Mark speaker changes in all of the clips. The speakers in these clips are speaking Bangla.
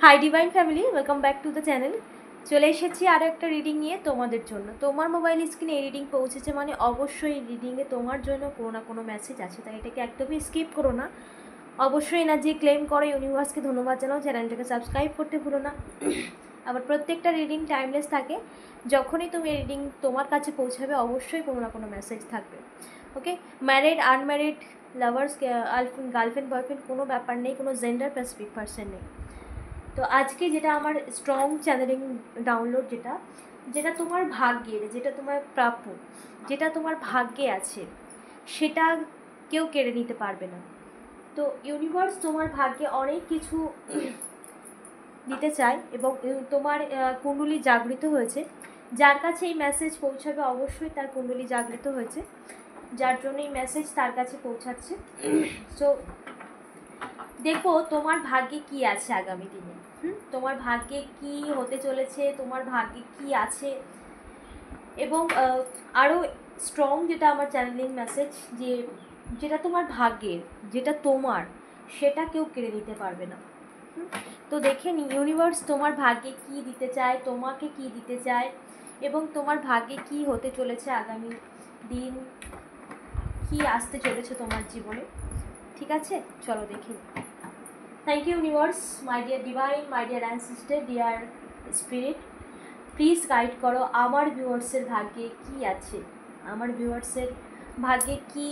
Speaker 1: Hi divine family, welcome back to the channel. চলে এসেছি আরও একটা রিডিং নিয়ে তোমাদের জন্য। তোমার মোবাইল স্ক্রিনে এই রিডিং পৌঁছেছে মানে অবশ্যই এই রিডিংয়ে তোমার জন্য কোনো না কোনো মেসেজ আছে, তাই এটাকে একদমই স্কিপ করো না। অবশ্যই এনার্জি ক্লেম করো, ইউনিভার্সকে ধন্যবাদ জানাও, চ্যানেলটাকে সাবস্ক্রাইব করতে ভুলো না। আবার প্রত্যেকটা রিডিং টাইমলেস থাকে, যখনই তুমি রিডিং তোমার কাছে পৌঁছাবে অবশ্যই কোনো না কোনো মেসেজ থাকবে। Okay, married unmarried, lovers, girlfriend boyfriend কোনো ব্যাপার নেই, কোনো জেন্ডার স্পেসিফিক পার্সন নেই। তো আজকে যেটা আমার স্ট্রং চ্যানেলিং ডাউনলোড, যেটা তোমার ভাগ্যের, যেটা তোমার প্রাপ্য, যেটা তোমার ভাগ্যে আছে, সেটা কেউ কেড়ে নিতে পারবে না। তো ইউনিভার্স তোমার ভাগ্যে অনেক কিছু দিতে চায় এবং তোমার কুণ্ডলী জাগৃত হয়েছে। যার কাছে এই মেসেজ পৌঁছাবে অবশ্যই তার কুণ্ডলী জাগৃত হয়েছে, যার জন্য এই মেসেজ তার কাছে পৌঁছাচ্ছে। সো দেখো তোমার ভাগ্যে কি আছে আগামী দিনে, তোমার ভাগ্যে কি হতে চলেছে, তোমার ভাগ্যে কি আছে। এবং আরও স্ট্রং যেটা আমার চ্যানেলিং মেসেজ, যেটা তোমার ভাগ্যের, যেটা তোমার, সেটা কেউ কেড়ে নিতে পারবে না। তো দেখে নি ইউনিভার্স তোমার ভাগ্যে কি দিতে চায়, তোমাকে কি দিতে চায়, এবং তোমার ভাগ্যে কি হতে চলেছে আগামী দিন, কি আসতে চলেছে তোমার জীবনে। ঠিক আছে, চলো দেখি। Thank you universe, my dear divine, my dear ancestor, dear spirit, please guide করো আমার ভিউয়ার্সের ভাগ্যে কি আছে, আমার ভিউয়ার্সের ভাগ্যে কি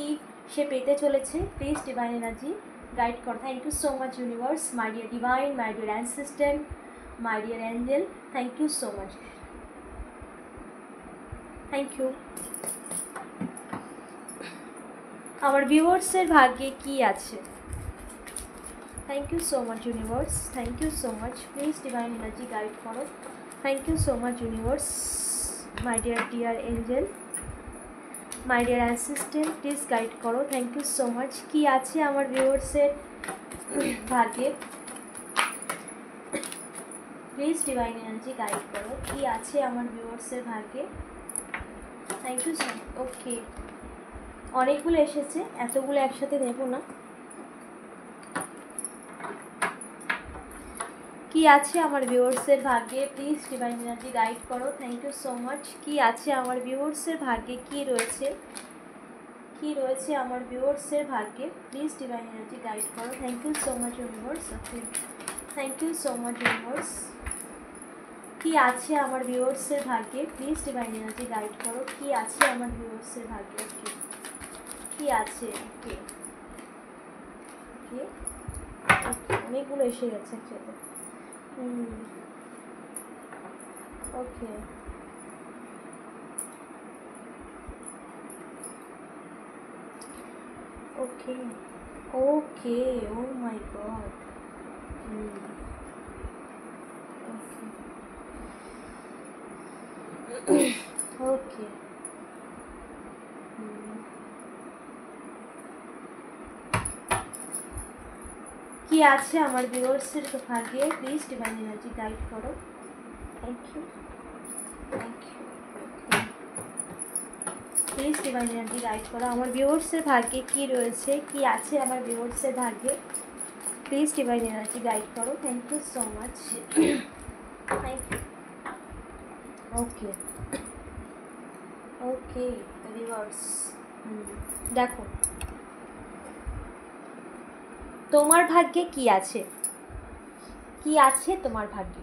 Speaker 1: সে পেতে চলেছে। প্লিজ ডিভাইন এনার্জি গাইড করো। Thank you so much universe, my dear divine, my dear ancestor, my dear angel, thank you so much, thank you. আমার ভিউয়ার্সের ভাগ্যে কি আছে, thank you so much universe, thank you so much, please divine energy guide করো। Thank you so much universe, my dear angel, my dear assistant, please guide করো। Thank you so much. কী আছে আমার ভিউয়ার্সের ভাগ্যে, প্লিজ ডিভাইন এনার্জি গাইড করো। কী আছে আমার ভিউয়ার্সের ভাগ্যে, থ্যাংক ইউ সো মাচ। ওকে, অনেকগুলো এসেছে, এতগুলো একসাথে দেবো না। কি আছে আমার ভিউয়ার্সের ভাগ্যে, প্লিজ ডিভাইন এনার্জি গাইড করো। Thank you so much. কি আছে আমার ভিউয়ার্সের ভাগ্যে, কি রয়েছে, কি রয়েছে আমার ভিউয়ার্সের ভাগ্যে, প্লিজ ডিভাইন এনার্জি গাইড করো। Thank you so much universe. Okay, thank you so much universe. কি আছে আমার ভিউয়ার্সের ভাগ্যে, প্লিজ ডিভাইন এনার্জি গাইড করো। কি আছে আমার ভিউয়ার্সের ভাগ্যে, ওকে, কি আছে। ওকে ওকে ওকে, অনেকগুলো এসে গেছে একসাথে। ওকে, ওকে ওকে, ও মাই গড। ওকে, কি আছে আমার ভিউয়ার্সের ভাগ্যে, প্লিজ ডিভাইন এনার্জি গাইড করো। Thank you, thank you. Please divine energy guide করো। আমার ভিউয়ার্সের ভাগ্যে কি রয়েছে, কি আছে আমার ভিউয়ার্সের ভাগ্যে, প্লিজ ডিভাইন এনার্জি গাইড করো। Thank you so much, thank you. Okay okay viewers, দেখো তোমার ভাগ্যে কি আছে, কি আছে তোমার ভাগ্যে।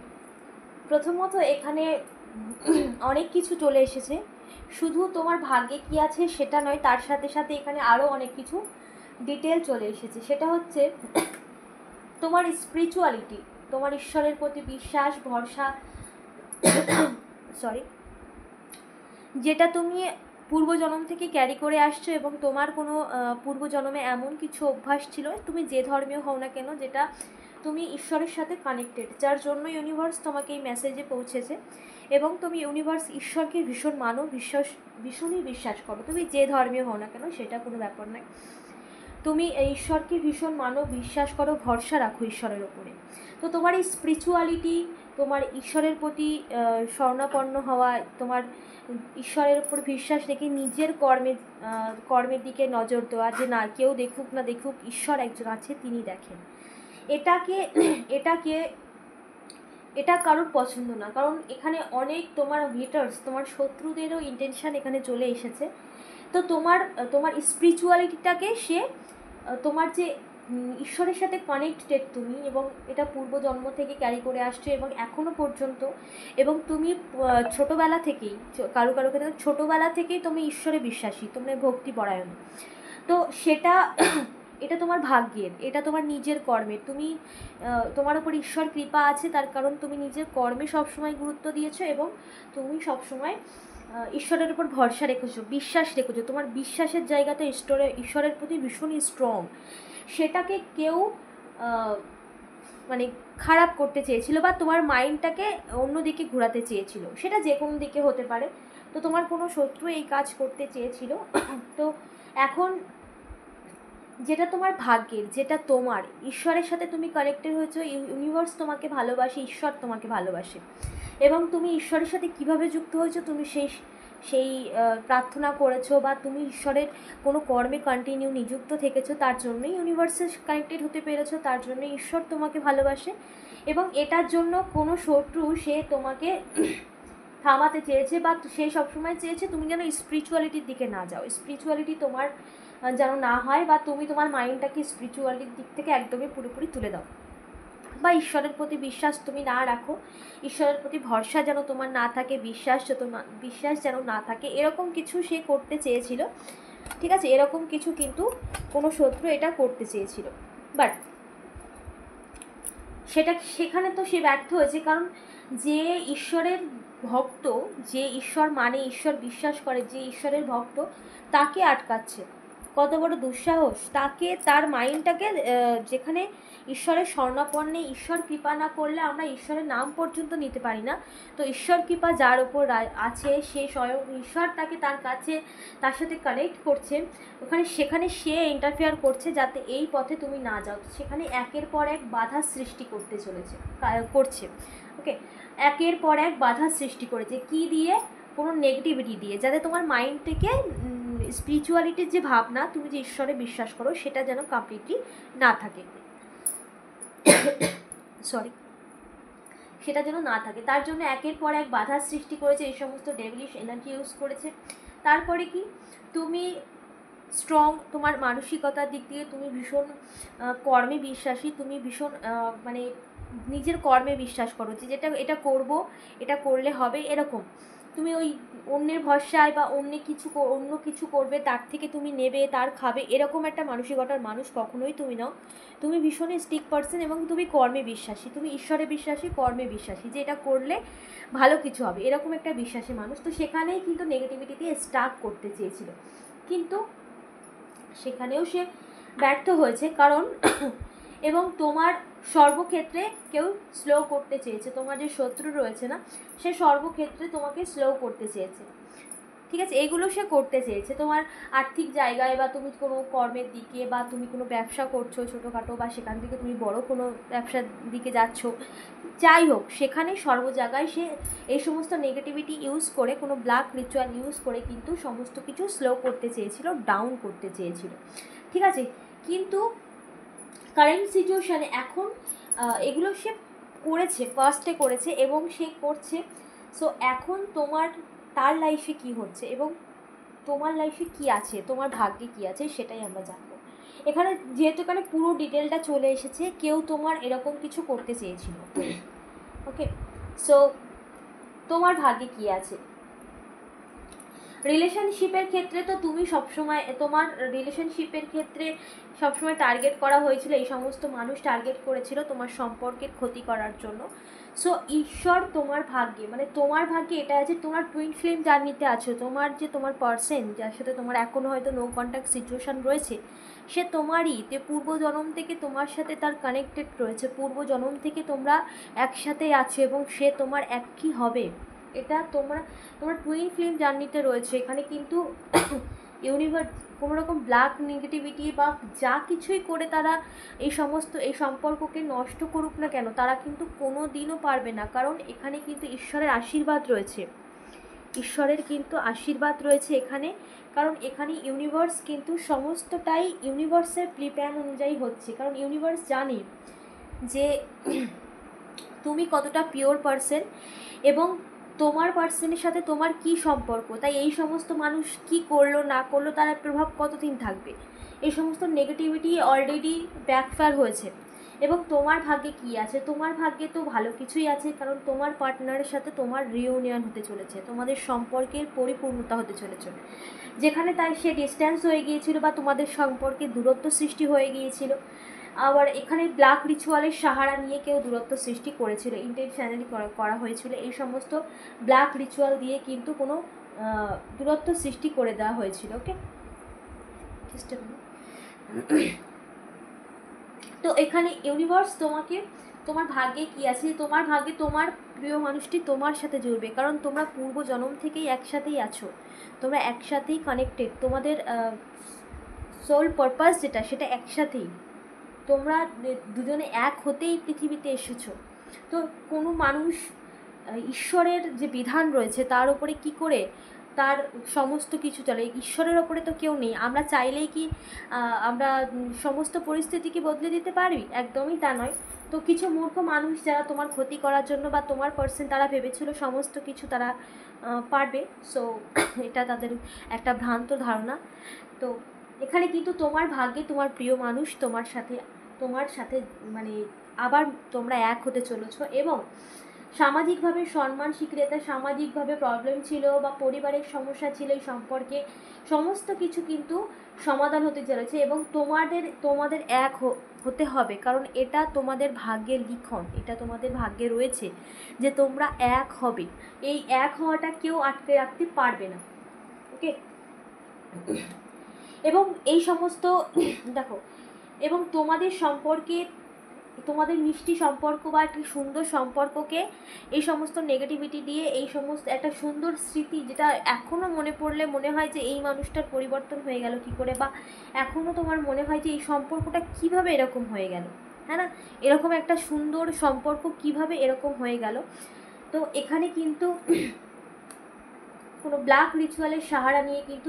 Speaker 1: প্রথমত এখানে অনেক কিছু চলে এসেছে, শুধু তোমার ভাগ্যে কি আছে সেটা নয়, তার সাথে সাথে এখানে আরও অনেক কিছু ডিটেল চলে এসেছে। সেটা হচ্ছে তোমার স্পিরিচুয়ালিটি, তোমার ঈশ্বরের প্রতি বিশ্বাস, ভরসা, সরি, যেটা তুমি পূর্বজন্ম থেকে ক্যারি করে আসছো, এবং তোমার কোনো পূর্বজন্মে এমন কিছু অভ্যাস ছিল, তুমি যে ধর্মীয় হও না কেন, যেটা তুমি ঈশ্বরের সাথে কানেক্টেড, যার জন্য ইউনিভার্স তোমাকে এই মেসেজে পৌঁছেছে। এবং তুমি ইউনিভার্স ঈশ্বরকে ভীষণ মানো, ভীষণই বিশ্বাস করো, তুমি যে ধর্মীয় হও না কেন সেটা কোনো ব্যাপার নয়, তুমি ঈশ্বরকে ভীষণ মানো, বিশ্বাস করো, ভরসা রাখো ঈশ্বরের ওপরে। তো তোমার এই স্পিরিচুয়ালিটি, তোমার ঈশ্বরের প্রতি শরণাপন্ন হওয়া, তোমার ঈশ্বরের উপর বিশ্বাস রেখে নিজের কর্মের দিকে নজর দেওয়া, যে না কেউ দেখুক না দেখুক, ঈশ্বর একজন আছে, তিনি দেখেন, এটাকে এটা কারোর পছন্দ না, কারণ এখানে অনেক তোমার হিটার্স, তোমার শত্রুদেরও ইন্টেনশন এখানে চলে এসেছে। তো তোমার তোমার স্পিরিচুয়ালিটিটাকে সে তোমার যে ঈশ্বরের সাথে কানেক্টেড তুমি, এবং এটা পূর্বজন্ম থেকে ক্যারি করে আসছো এবং এখনও পর্যন্ত, এবং তুমি ছোটোবেলা থেকেই কারো কারো ক্ষেত্রে ছোটোবেলা থেকেই তুমি ঈশ্বরে বিশ্বাসী, তুমি ভক্তিপরায়ণ। তো সেটা এটা তোমার ভাগ্যের, এটা তোমার নিজের কর্মের, তুমি তোমার উপর ঈশ্বর কৃপা আছে, তার কারণ তুমি নিজের কর্মে সবসময় গুরুত্ব দিয়েছো এবং তুমি সবসময় ঈশ্বরের উপর ভরসা রেখেছো, বিশ্বাস রেখেছো, তোমার বিশ্বাসের জায়গাতে ঈশ্বরের প্রতি ভীষণই স্ট্রং। সেটাকে কেউ মানে খারাপ করতে চেয়েছিল বা তোমার মাইন্ডটাকে অন্যদিকে ঘোরাতে চেয়েছিল, সেটা যে কোনো দিকে হতে পারে। তো তোমার কোনো শত্রু এই কাজ করতে চেয়েছিল। তো এখন যেটা তোমার ভাগ্যের, যেটা তোমার ঈশ্বরের সাথে তুমি কানেক্টেড হয়েছো, ইউনিভার্স তোমাকে ভালোবাসে, ঈশ্বর তোমাকে ভালোবাসে, এবং তুমি ঈশ্বরের সাথে কিভাবে যুক্ত হয়েছো, তুমি সেই সেই প্রার্থনা করেছো বা তুমি ঈশ্বরের কোনো কর্মে কন্টিনিউ নিযুক্ত থেকেছো, তার জন্যই ইউনিভার্সে কানেক্টেড হতে পেরেছো, তার জন্য ঈশ্বর তোমাকে ভালোবাসে। এবং এটার জন্য কোনো শত্রু সে তোমাকে থামাতে চেয়েছে বা সে সবসময় চেয়েছে তুমি যেন স্পিরিচুয়ালিটির দিকে না যাও, স্পিরিচুয়ালিটি তোমার যেন না হয়, বা তুমি তোমার মাইন্ডটাকে স্পিরিচুয়ালিটির দিক থেকে একদমই পুরোপুরি তুলে দাও, বা ঈশ্বরের প্রতি বিশ্বাস তুমি না রাখো, ঈশ্বরের প্রতি ভরসা যেন তোমার না থাকে, বিশ্বাস যেন না থাকে, এরকম কিছু সে করতে চেয়েছিল। ঠিক আছে, এরকম কিছু কিন্তু কোনো শত্রু এটা করতে চেয়েছিল, বাট সেখানে তো সে ব্যর্থ হয়েছে। কারণ যে ঈশ্বরের ভক্ত, যে ঈশ্বর মানে, ঈশ্বর বিশ্বাস করে, যে ঈশ্বরের ভক্ত, তাকে আটকাচ্ছে, কত বড় দুঃসাহস! তাকে, তার মাইন্ডটাকে, যেখানে ঈশ্বরের স্বর্ণাপন্নে ঈশ্বর কৃপা না করলে আমরা ঈশ্বরের নাম পর্যন্ত নিতে পারি না। তো ঈশ্বর কৃপা যার ওপর আছে, সে স্বয়ং ঈশ্বর তাকে তার কাছে, তার সাথে কানেক্ট করছে, সেখানে সে ইন্টারফেয়ার করছে যাতে এই পথে তুমি না যাও। সেখানে একের পর এক বাধা সৃষ্টি করছে। ওকে, একের পর এক বাধা সৃষ্টি করেছে, কি দিয়ে? কোনো নেগেটিভিটি দিয়ে, যাতে তোমার মাইন্ড থেকে স্পিরিচুয়ালিটির যে ভাবনা, তুমি যে ঈশ্বরে বিশ্বাস করো, সেটা যেন কমপ্লিটলি না থাকে, সরি, সেটা যেন না থাকে, তার জন্য একের পর এক বাধা সৃষ্টি করেছে, এই সমস্ত ডেভিলিশ এনার্জি ইউজ করেছে। তারপরে কি, তুমি স্ট্রং, তোমার মানসিকতার দিক দিয়ে তুমি ভীষণ কর্মে বিশ্বাসী, তুমি ভীষণ মানে নিজের কর্মে বিশ্বাস করো, যে এটা করব, এটা করলে হবে, এরকম। তুমি ওই অন্যের ভরসায় বা অন্য কিছু করবে, তার থেকে তুমি নেবে, তার খাবে, এরকম একটা মানসিকতার মানুষ কখনোই তুমি নাও। তুমি ভীষণই স্টিক পার্সন এবং তুমি কর্মে বিশ্বাসী, তুমি ঈশ্বরে বিশ্বাসী, কর্মে বিশ্বাসী, যে এটা করলে ভালো কিছু হবে, এরকম একটা বিশ্বাসী মানুষ। তো সেখানেই কিন্তু নেগেটিভিটি দিয়ে স্টার্ট করতে চেয়েছিল, কিন্তু সেখানেও সে ব্যর্থ হয়েছে। কারণ এবং তোমার সর্বক্ষেত্রে কেউ স্লো করতে চেয়েছে, তোমার যে শত্রু রয়েছে না, সে সর্বক্ষেত্রে তোমাকে স্লো করতে চেয়েছে। ঠিক আছে, এগুলো সে করতে চেয়েছে তোমার আর্থিক জায়গায়, বা তুমি কোনো কর্মের দিকে, বা তুমি কোনো ব্যবসা করছো ছোটোখাটো, বা সেখান থেকে তুমি বড় কোনো ব্যবসার দিকে যাচ্ছ, যাই হোক, সেখানে সর্ব জায়গায় সে এই সমস্ত নেগেটিভিটি ইউজ করে, কোনো ব্ল্যাক রিচুয়াল ইউজ করে কিন্তু সমস্ত কিছু স্লো করতে চেয়েছিল, ডাউন করতে চেয়েছিল। ঠিক আছে, কিন্তু কারেন্ট সিচুয়েশানে এখন এগুলো সে করেছে, ফার্স্টে করেছে এবং সে করছে। সো এখন তার লাইফে কি হচ্ছে এবং তোমার লাইফে কি আছে, তোমার ভাগ্যে কি আছে, সেটাই আমরা জানবো এখানে। যেহেতু এখানে পুরো ডিটেলটা চলে এসেছে, কেউ তোমার এরকম কিছু করতে চেয়েছিল। ওকে, সো তোমার ভাগ্যে কি আছে? রিলেশনশিপের ক্ষেত্রে তো তুমি সবসময়, তোমার রিলেশনশিপের ক্ষেত্রে সবসময় টার্গেট করা হয়েছিল, এই সমস্ত মানুষ টার্গেট করেছিল তোমার সম্পর্কের ক্ষতি করার জন্য। সো ঈশ্বর তোমার ভাগ্যে, মানে তোমার ভাগ্যে এটা আছে, তোমার টুইন ফ্লেম জার্নিতে আছো, তোমার পার্সন যার সাথে তোমার এখনও হয়তো নো কন্ট্যাক্ট সিচুয়েশান রয়েছে, সে তোমারই, পূর্বজন্ম থেকে তোমার সাথে তার কানেক্টেড রয়েছে, পূর্বজন্ম থেকে তোমরা একসাথে আছো এবং সে তোমার একই হবে। এটা তোমার টুইন ফ্লেম জার্নিতে রয়েছে। এখানে কিন্তু ইউনিভার্স কোনো রকম ব্ল্যাক নেগেটিভিটি বা যা কিছুই করে তারা এই সম্পর্ককে নষ্ট করুক না কেন, তারা কিন্তু কোনো দিনও পারবে না। কারণ এখানে কিন্তু ঈশ্বরের আশীর্বাদ রয়েছে, ঈশ্বরের কিন্তু আশীর্বাদ রয়েছে এখানে। কারণ এখানে ইউনিভার্স কিন্তু সমস্তটাই ইউনিভার্সের প্রিপ্ল্যান অনুযায়ী হচ্ছে। কারণ ইউনিভার্স জানে যে তুমি কতটা পিওর পার্সন এবং তোমার পার্সনের সাথে তোমার কি সম্পর্ক, তাই এই সমস্ত মানুষ কি করলো না করলো তার প্রভাব কতদিন থাকবে, এই সমস্ত নেগেটিভিটি অলরেডি ব্যাকফায়ার হয়েছে। এবং তোমার ভাগ্যে কি আছে, তোমার ভাগ্যে তো ভালো কিছুই আছে, কারণ তোমার পার্টনারের সাথে তোমার রিউনিয়ন হতে চলেছে, তোমাদের সম্পর্কের পরিপূর্ণতা হতে চলেছে। যেখানে তাই সে ডিস্ট্যান্স হয়ে গিয়েছিল বা তোমাদের সম্পর্কে দূরত্ব সৃষ্টি হয়ে গিয়েছিল, আবার এখানে ব্ল্যাক রিচুয়ালের সাহারা নিয়ে কেউ দূরত্ব সৃষ্টি করেছিল, ইন্টেনশনালি করা হয়েছিল। এই সমস্ত ব্ল্যাক রিচুয়াল দিয়ে কিন্তু কোনো দূরত্ব সৃষ্টি করে দেওয়া হয়েছিল। ওকে, তো এখানে ইউনিভার্স তোমাকে, তোমার ভাগ্যে কি আছে, তোমার ভাগ্যে তোমার প্রিয় মানুষটি তোমার সাথে জুড়বে, কারণ তোমরা পূর্ব জন্ম থেকেই একসাথেই আছো, তোমরা একসাথেই কানেক্টেড, তোমাদের সোল পারপাস যেটা সেটা একসাথেই, তোমরা দুজনে এক হতেই পৃথিবীতে এসেছো। তো কোনো মানুষ ঈশ্বরের যে বিধান রয়েছে তার উপরে কি করে তার সমস্ত কিছু চলে, ঈশ্বরের ওপরে তো কেউ নেই। আমরা চাইলেই কি আমরা সমস্ত পরিস্থিতিকে বদলে দিতে পারি? একদমই তা নয়। তো কিছু মূর্খ মানুষ যারা তোমার ক্ষতি করার জন্য বা তোমার পার্সন তারা ভেবেছিল সমস্ত কিছু তারা পারবে, সো এটা তাদের একটা ভ্রান্ত ধারণা। তো এখানে কিন্তু তোমার ভাগ্যে তোমার প্রিয় মানুষ তোমার সাথে মানে আবার তোমরা এক হতে চলেছো, এবং সামাজিকভাবে সম্মান স্বীকৃতি, সামাজিকভাবে প্রবলেম ছিল বা পরিবারের সমস্যা ছিল, এই সম্পর্কে সমস্ত কিছু কিন্তু সমাধান হতে চলেছে। এবং তোমাদের এক হতে হবে, কারণ এটা তোমাদের ভাগ্যের লিখন, এটা তোমাদের ভাগ্যে রয়েছে যে তোমরা এক হবে। এই এক হওয়াটা কেউ আটকে রাখতে পারবে না। ওকে, এবং এই সমস্ত দেখো, এবং তোমাদের সম্পর্কে, তোমাদের মিষ্টি সম্পর্ক বা একটি সুন্দর সম্পর্ককে এই সমস্ত নেগেটিভিটি দিয়ে, এই সমস্ত একটা সুন্দর স্মৃতি যেটা এখনও মনে পড়লে মনে হয় যে এই মানুষটার পরিবর্তন হয়ে গেল কী করে, বা এখনও তোমার মনে হয় যে এই সম্পর্কটা কিভাবে এরকম হয়ে গেল, হ্যাঁ না, এরকম একটা সুন্দর সম্পর্ক কিভাবে এরকম হয়ে গেল। তো এখানে কিন্তু কোনো ব্ল্যাক রিচুয়ালের সাহারা নিয়ে কিন্তু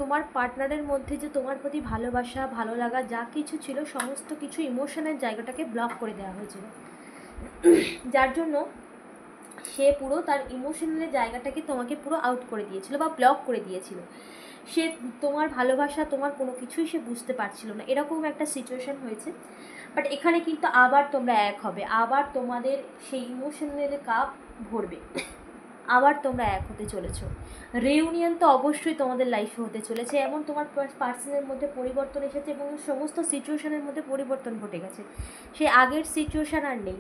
Speaker 1: তোমার পার্টনারের মধ্যে যে তোমার প্রতি ভালোবাসা ভালো লাগা যা কিছু ছিল সমস্ত কিছু ইমোশনের জায়গাটাকে ব্লক করে দেওয়া হয়েছিল, যার জন্য সে পুরো তার ইমোশনালের জায়গাটাকে তোমাকে পুরো আউট করে দিয়েছিল বা ব্লক করে দিয়েছিল। সে তোমার ভালোবাসা তোমার কোনো কিছুই সে বুঝতে পারছিল না, এরকম একটা সিচুয়েশান হয়েছে। বাট এখানে কিন্তু আবার তোমরা এক হবে, আবার তোমাদের সেই ইমোশনাল কাপ ভরবে, আবার তোমরা এক হতে চলেছো। রিউনিয়ন তো অবশ্যই তোমাদের লাইফে হতে চলেছে, এমন তোমার পার্সনের মধ্যে পরিবর্তন এসেছে এবং সমস্ত সিচুয়েশনের মধ্যে পরিবর্তন ঘটে গেছে, সে আগের সিচুয়েশান আর নেই,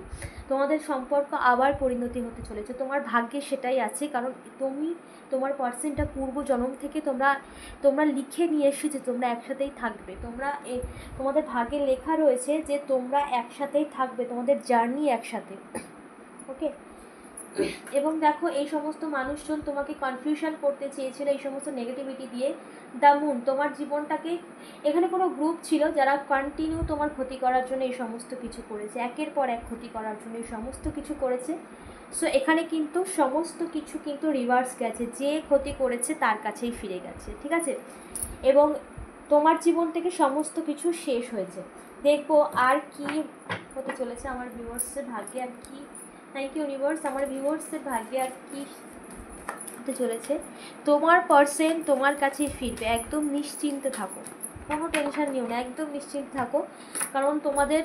Speaker 1: তোমাদের সম্পর্ক আবার পরিণতি হতে চলেছে। তোমার ভাগ্যে সেটাই আছে, কারণ তোমার পার্সনটা পূর্ব জন্ম থেকে তোমরা লিখে নিয়ে এসেছো তোমরা একসাথেই থাকবে, তোমাদের ভাগ্যে লেখা রয়েছে যে তোমরা একসাথেই থাকবে, তোমাদের জার্নি একসাথে। ওকে, এবং দেখো এই সমস্ত মানুষজন তোমাকে কনফিউশন করতে চেয়েছিল এই সমস্ত নেগেটিভিটি দিয়ে। দ্য মুন তোমার জীবনটাকে, এখানে কোনো গ্রুপ ছিল যারা কন্টিনিউ তোমার ক্ষতি করার জন্য এই সমস্ত কিছু করেছে, একের পর এক ক্ষতি করার জন্য এই সমস্ত কিছু করেছে। সো এখানে কিন্তু সমস্ত কিছু কিন্তু রিভার্স গেছে, যে ক্ষতি করেছে তার কাছেই ফিরে গেছে, ঠিক আছে। এবং তোমার জীবন থেকে সমস্ত কিছু শেষ হয়েছে। দেখবো আর কি হতে চলেছে আমার ভিউয়ার্সের ভাগ্যে, আর কি, থ্যাংক ইউ ইউনিভার্স, আমার ভিউয়ার্সের ভাগ্যে আর কি হতে চলেছে। তোমার পার্সন তোমার কাছেই ফিরবে, একদম নিশ্চিন্তে থাকো, কোনো টেনশন নিও না, একদম নিশ্চিন্ত থাকো, কারণ তোমাদের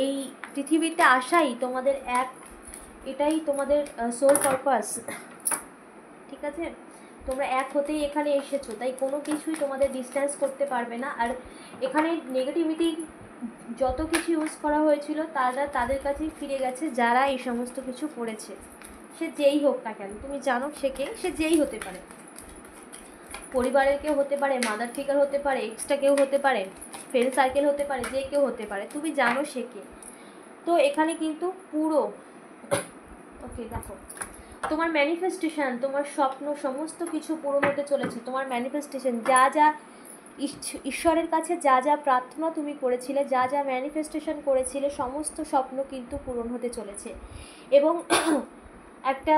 Speaker 1: এই পৃথিবীতে আসাই তোমাদের এটাই তোমাদের সোল পারপাস, ঠিক আছে। তোমরা এক হতেই এখানে এসেছো, তাই কোনো কিছুই তোমাদের ডিস্টেন্স করতে পারবে না। আর এখানে নেগেটিভিটি যত কিছু ইউজ করা হয়েছিল তাদের কাছেই ফিরে গেছে, যারা এই সমস্ত কিছু করেছে, সে যেই হোক না কেন, তুমি জানো সে যেই হতে পারে, পরিবারের কেউ হতে পারে, মাদার ফিগার হতে পারে, এক্সট্রা কেউ হতে পারে, ফ্রেন্ড সার্কেল হতে পারে, যে কেউ হতে পারে, তুমি জানো সে কে। তো এখানে কিন্তু পুরো ওকে, দেখো তোমার ম্যানিফেস্টেশন, তোমার স্বপ্ন সমস্ত কিছু পূরণ হতে চলেছে। তোমার ম্যানিফেস্টেশন যা ঈশ্বরের কাছে যা প্রার্থনা তুমি করেছিলে, যা ম্যানিফেস্টেশন করেছিলে, সমস্ত স্বপ্ন কিন্তু পূরণ হতে চলেছে। এবং একটা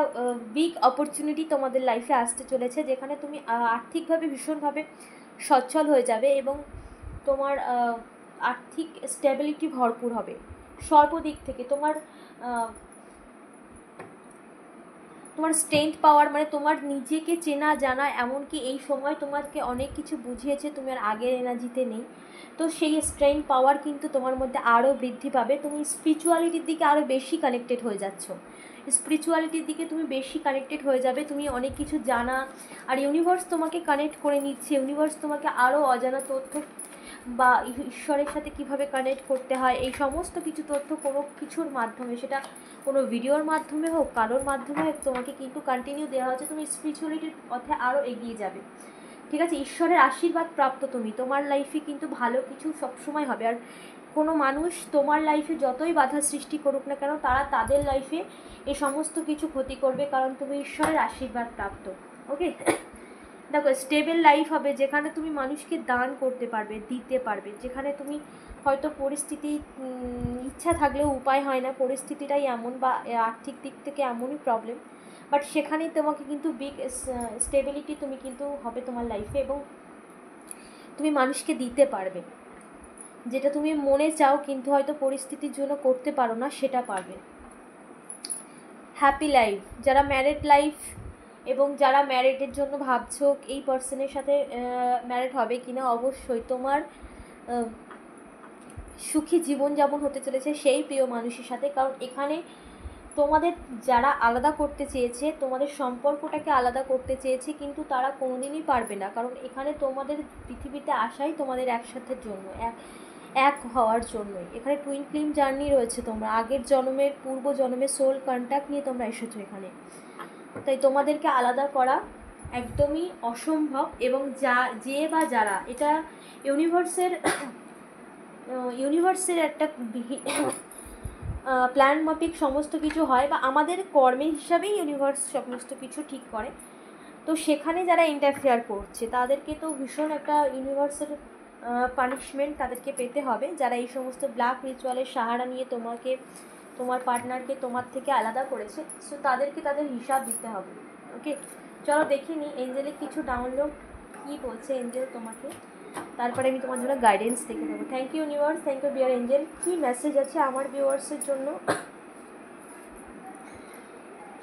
Speaker 1: বিগ অপরচুনিটি তোমাদের লাইফে আসতে চলেছে, যেখানে তুমি আর্থিকভাবে ভীষণভাবে সচ্ছল হয়ে যাবে এবং তোমার আর্থিক স্টেবিলিটি ভরপুর হবে। সর্বদিক থেকে তোমার স্ট্রেংথ পাওয়ার, মানে তোমার নিজেকে চেনা জানা, এমনকি এই সময় তোমাকে অনেক কিছু বুঝিয়েছে, তুমি আর আগের এনার্জিতে নেই। তো সেই স্ট্রেংথ পাওয়ার কিন্তু তোমার মধ্যে আরও বৃদ্ধি পাবে। তুমি স্পিরিচুয়ালিটির দিকে আরও বেশি কানেক্টেড হয়ে যাচ্ছ, স্পিরিচুয়ালিটির দিকে তুমি বেশি কানেক্টেড হয়ে যাবে। তুমি অনেক কিছু জানা, আর ইউনিভার্স তোমাকে কানেক্ট করে নিচ্ছে। ইউনিভার্স তোমাকে আরও অজানা তথ্য বা ঈশ্বরের সাথে কিভাবে কানেক্ট করতে হয়, এই সমস্ত কিছু তথ্য কোনো কিছুর মাধ্যমে, সেটা কোনো ভিডিওর মাধ্যমে হোক, কারোর মাধ্যমে হোক, তোমাকে কিন্তু কন্টিনিউ দেওয়া হচ্ছে। তুমি স্পিরিচুয়ালিটির পথে আরও এগিয়ে যাবে, ঠিক আছে? ঈশ্বরের আশীর্বাদ প্রাপ্ত তুমি, তোমার লাইফে কিন্তু ভালো কিছু সবসময় হবে। আর কোনো মানুষ তোমার লাইফে যতই বাধা সৃষ্টি করুক না কেন, তারা তাদের লাইফে এই সমস্ত কিছু ক্ষতি করবে, কারণ তুমি ঈশ্বরের আশীর্বাদ প্রাপ্ত। ওকে, দেখো স্টেবল লাইফ হবে, যেখানে তুমি মানুষকে দান করতে পারবে, দিতে পারবে, যেখানে তুমি হয়তো পরিস্থিতি ইচ্ছা থাকলেও উপায় হয় না, পরিস্থিতিটাই এমন, বা আর্থিক দিক থেকে এমনই প্রবলেম, বাট সেখানেই তোমাকে কিন্তু বিগ স্টেবিলিটি তুমি কিন্তু হবে তোমার লাইফে, এবং তুমি মানুষকে দিতে পারবে, যেটা তুমি মনে চাও কিন্তু হয়তো পরিস্থিতির জন্য করতে পারো না, সেটা পারবে। হ্যাপি লাইফ, যারা ম্যারিড লাইফ এবং যারা ম্যারিডের জন্য ভাবছো এই পার্সনের সাথে ম্যারিড হবে কিনা, অবশ্যই তোমার সুখী জীবনযাপন হতে চলেছে সেই প্রিয় মানুষের সাথে। কারণ এখানে তোমাদের যারা আলাদা করতে চেয়েছে, তোমাদের সম্পর্কটাকে আলাদা করতে চেয়েছে, কিন্তু তারা কোনোদিনই পারবে না। কারণ এখানে তোমাদের পৃথিবীতে আসাই তোমাদের একসাথের জন্য, এক হওয়ার জন্যই। এখানে টুইন ফ্লেম জার্নি রয়েছে, তোমরা আগের জন্মের পূর্ব জন্মের সোল কন্ট্যাক্ট নিয়ে তোমরা এসেছো এখানে। তাই তোমাদেরকে আলাদা করা একদমই অসম্ভব। এবং যারা এটা ইউনিভার্সের একটা প্ল্যান মাফিক সমস্ত কিছু হয়, বা আমাদের কর্মের হিসাবেই ইউনিভার্স সমস্ত কিছু ঠিক করে। তো সেখানে যারা ইন্টারফেয়ার করছে তাদেরকে তো ভীষণ একটা ইউনিভার্সের পানিশমেন্ট তাদেরকে পেতে হবে, যারা এই সমস্ত ব্ল্যাক রিচুয়ালের সাহারা নিয়ে তোমার পার্টনারকে তোমার থেকে আলাদা করেছে। সো তাদেরকে তাদের হিসাব দিতে হবে। ওকে, চলো দেখে নিই এঞ্জেলিক কিছু ডাউনলোড কী বলছে এঞ্জেল তোমাকে, তারপরে আমি তোমার জন্য গাইডেন্স দেখে দেবো। Thank you universe, thank you dear angel. কী মেসেজ আছে আমার ভিউয়ার্সের জন্য?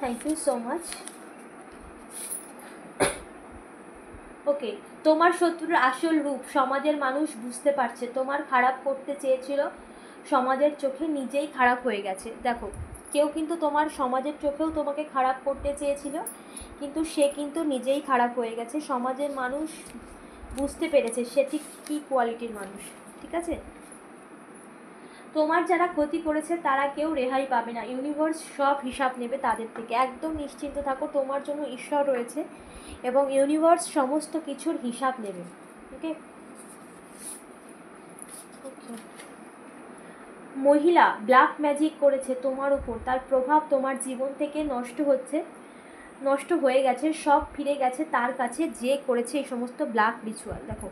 Speaker 1: Thank you so much. Okay, তোমার শত্রুর আসল রূপ সমাজের মানুষ বুঝতে পারছে। তোমার খারাপ করতে চেয়েছিল, সমাজের চোখে নিজেই খারাপ হয়ে গেছে। দেখো, কেউ কিন্তু তোমার সমাজের চোখেও তোমাকে খারাপ করতে চেয়েছিল, কিন্তু সে কিন্তু নিজেই খারাপ হয়ে গেছে। সমাজের মানুষ বুঝতে পেরেছে সে ঠিক কী কোয়ালিটির মানুষ, ঠিক আছে? তোমার যারা ক্ষতি করেছে তারা কেউ রেহাই পাবে না। ইউনিভার্স সব হিসাব নেবে তাদের থেকে, একদম নিশ্চিন্ত থাকো। তোমার জন্য ঈশ্বর রয়েছে এবং ইউনিভার্স সমস্ত কিছুর হিসাব নেবে। ওকে, মহিলা ব্ল্যাক ম্যাজিক করেছে তোমার উপর, তার প্রভাব তোমার জীবন থেকে নষ্ট হয়ে গেছে, সব ফিরে গেছে তার কাছে যে করেছে এই সমস্ত ব্ল্যাক রিচুয়াল। দেখো,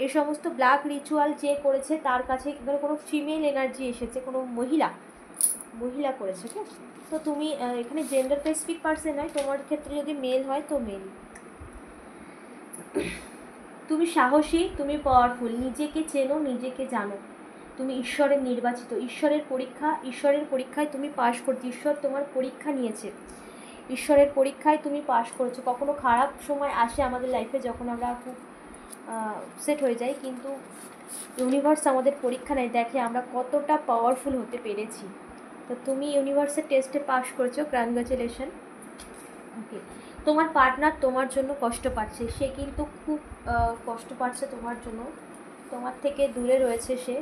Speaker 1: এই সমস্ত ব্ল্যাক রিচুয়াল যে করেছে তার কাছে এখানে কোনো ফিমেল এনার্জি এসেছে, কোনো মহিলা করেছে, ঠিক আছে? তো তুমি এখানে জেন্ডার স্পেসিফিক পার্সন নয়, তোমার ক্ষেত্রে যদি মেল হয় তো মেল। তুমি সাহসী, তুমি পাওয়ারফুল, নিজেকে চেনো, নিজেকে জানো, তুমি ঈশ্বরের নির্বাচিত। ঈশ্বরের পরীক্ষায় তুমি পাশ করছো। ঈশ্বর তোমার পরীক্ষা নিয়েছে, ঈশ্বরের পরীক্ষায় তুমি পাশ করেছো। কখনো খারাপ সময় আসে আমাদের লাইফে যখন আমরা খুব সেট হয়ে যাই, কিন্তু ইউনিভার্স আমাদের পরীক্ষা নেয়, দেখে আমরা কতটা পাওয়ারফুল হতে পেরেছি। তো তুমি ইউনিভার্সের টেস্টে পাশ করেছো, কনগ্রাচুলেশন। ওকে, তোমার পার্টনার তোমার জন্য কষ্ট পাচ্ছে, সে কিন্তু খুব কষ্ট পাচ্ছে তোমার জন্য, তোমার থেকে দূরে রয়েছে সে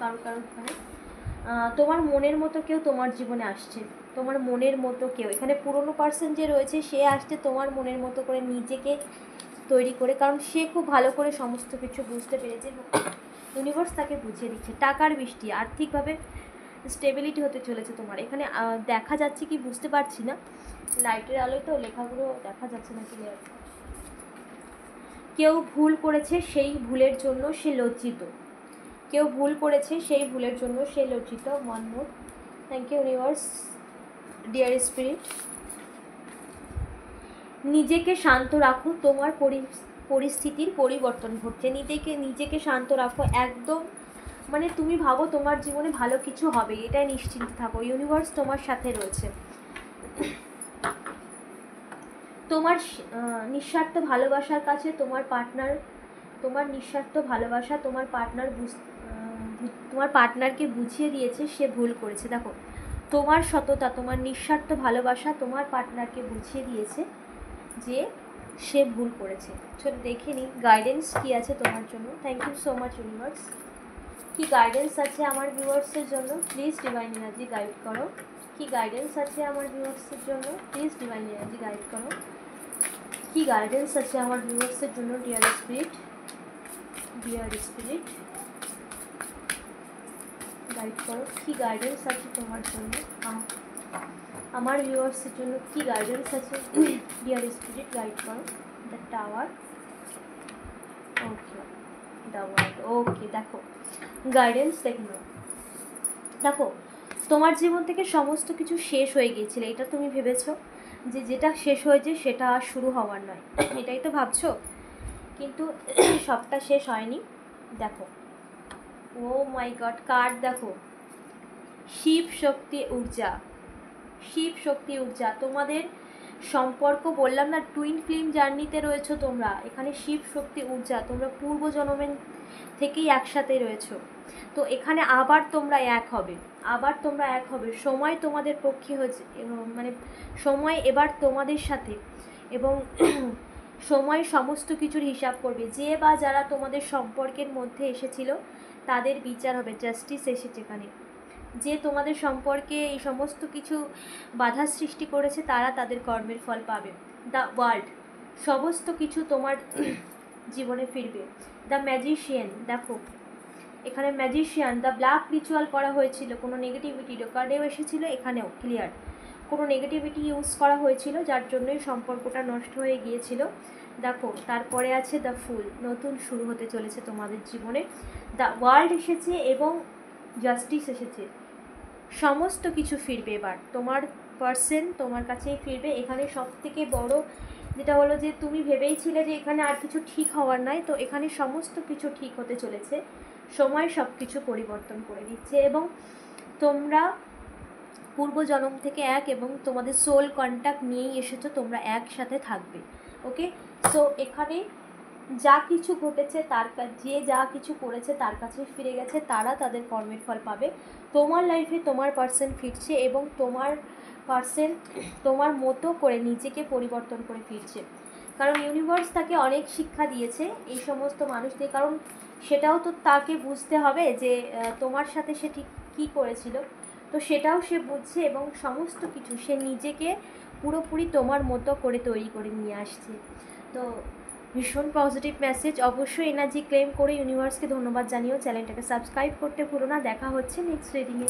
Speaker 1: কারণ তোমার মনের মতো কেউ তোমার জীবনে আসছে, তোমার মনের মতো কেউ। এখানে পুরনো পার্সন যে রয়েছে সে আসছে তোমার মনের মতো করে, নিজেকে তৈরি করে, কারণ সে খুব ভালো করে সমস্ত কিছু বুঝতে পেরেছে। ইউনিভার্স তাকে বুঝিয়ে দিচ্ছে। টাকার বৃষ্টি, আর্থিকভাবে স্টেবিলিটি হতে চলেছে তোমার। এখানে দেখা যাচ্ছে কি বুঝতে পারছি না, লাইটের আলোয় তো লেখাগুলো দেখা যাচ্ছে না ক্লিয়ার। কেউ ভুল করেছে, সেই ভুলের জন্য সে লজ্জিত। কেউ ভুল করেছে, সেই ভুলের জন্য সে লজ্জিত। One more. Thank you universe, dear spirit. নিজেকে শান্ত রাখো, তোমার পরিস্থিতির পরিবর্তন ঘটছে। নিজেকে শান্ত রাখো, একদম মানে তুমি ভাবো তোমার জীবনে ভালো কিছু হবে, এটাই নিশ্চিন্ত থাকো, ইউনিভার্স তোমার সাথে রয়েছে। তোমার নিঃস্বার্থ ভালোবাসার কাছে তোমার নিঃস্বার্থ ভালোবাসা তোমার পার্টনারকে বুঝিয়ে দিয়েছে সে ভুল করেছে। দেখো, তোমার সততা, তোমার নিঃস্বার্থ ভালোবাসা তোমার পার্টনারকে বুঝিয়ে দিয়েছে যে সে ভুল করেছে। চলো দেখে নিই গাইডেন্স কী আছে তোমার জন্য। Thank you so much universe. কী গাইডেন্স আছে আমার ভিউয়ার্সের জন্য? প্লিজ ডিভাইন এনার্জি গাইড করো। কী গাইডেন্স আছে আমার ভিউয়ার্সের জন্য? প্লিজ ডিভাইন এনার্জি গাইড করো। কী গাইডেন্স আছে আমার ভিউয়ার্সের জন্য? ডিয়ার স্পিরিট গাইড করো। কী গাইডেন্স আছে তোমার জন্য আমার ভিউয়ার্সের জন্য? কী গাইডেন্স আছে ডিয়ার স্পিরিট গাইড করো। The tower, okay, the world, okay. দেখো গাইডেন্স দেখো, তোমার জীবন থেকে সমস্ত কিছু শেষ হয়ে গিয়েছিল, এটা তুমি ভেবেছো যে যেটা শেষ হয়েছে সেটা আর শুরু হওয়ার নয়, এটাই তো ভাবছো, কিন্তু সবটা শেষ হয়নি। দেখো, ও মাই গড, কার্ড দেখো, শিব শক্তি ঊর্জা। তোমাদের সম্পর্ক, বললাম না টুইন ফ্লেম জার্নিতে রয়েছো তোমরা। এখানে শিব শক্তি ঊর্জা, তোমরা পূর্বজন্মের থেকেই একসাথে রয়েছো। তো এখানে আবার তোমরা এক হবে, সময় তোমাদের পক্ষে হয়েছে, মানে সময় এবার তোমাদের সাথে, এবং সময় সমস্ত কিছুর হিসাব করবে। যে বা যারা তোমাদের সম্পর্কের মধ্যে এসেছিল তাদের বিচার হবে, জাস্টিস এসেছে এখানে। যে তোমাদের সম্পর্কে এই সমস্ত কিছু বাধা সৃষ্টি করেছে তারা তাদের কর্মের ফল পাবে। দ্য ওয়ার্ল্ড, সমস্ত কিছু তোমার জীবনে ফিরবে। দ্য ম্যাজিশিয়ান, দেখো এখানে ম্যাজিশিয়ান, দ্য ব্ল্যাক রিচুয়াল করা হয়েছিল, কোনো নেগেটিভিটি কার্ডেও এসেছিলো, এখানেও ক্লিয়ার কোনো নেগেটিভিটি ইউজ করা হয়েছিল যার জন্যই সম্পর্কটা নষ্ট হয়ে গিয়েছিল। দেখো তারপরে আছে দ্য ফুল, নতুন শুরু হতে চলেছে তোমাদের জীবনে। দ্য ওয়ার্ল্ড এসেছে এবং জাস্টিস এসেছে, সমস্ত কিছু ফিরবে এবার, তোমার পার্সন তোমার কাছেই ফিরবে। এখানে সব থেকে বড় যেটা হলো যে তুমি ভেবেইছিলে যে এখানে আর কিছু ঠিক হওয়ার নয়, তো এখানে সমস্ত কিছু ঠিক হতে চলেছে, সময় সব কিছু পরিবর্তন করে দিচ্ছে, এবং তোমরা পূর্বজন্ম থেকে এক, এবং তোমাদের সোল কন্ট্যাক্ট নিয়েই এসেছো, তোমরা একসাথে থাকবে। ওকে, সো এখানে যা কিছু ঘটেছে যে যা কিছু করেছে তার কাছে ফিরে গেছে, তারা তাদের কর্মের ফল পাবে। তোমার লাইফে তোমার পার্সন ফিরছে, এবং তোমার পার্সন তোমার মতো করে নিজেকে পরিবর্তন করে ফিরছে, কারণ ইউনিভার্স তাকে অনেক শিক্ষা দিয়েছে এই সমস্ত মানুষদের, কারণ সেটাও তো তাকে বুঝতে হবে যে তোমার সাথে সে ঠিক কী করেছিল, তো সেটাও সে বুঝছে, এবং সমস্ত কিছু সে নিজেকে পুরোপুরি তোমার মতো করে তৈরি করে নিয়ে আসছে। তো ভীষণ পজিটিভ মেসেজ। অবশ্যই এনার্জি ক্লেম করে ইউনিভার্সকে ধন্যবাদ জানিও। চ্যানেলটাকে সাবস্ক্রাইব করতে ভুলো না। দেখা হচ্ছে নেক্সট রিডিংয়ে।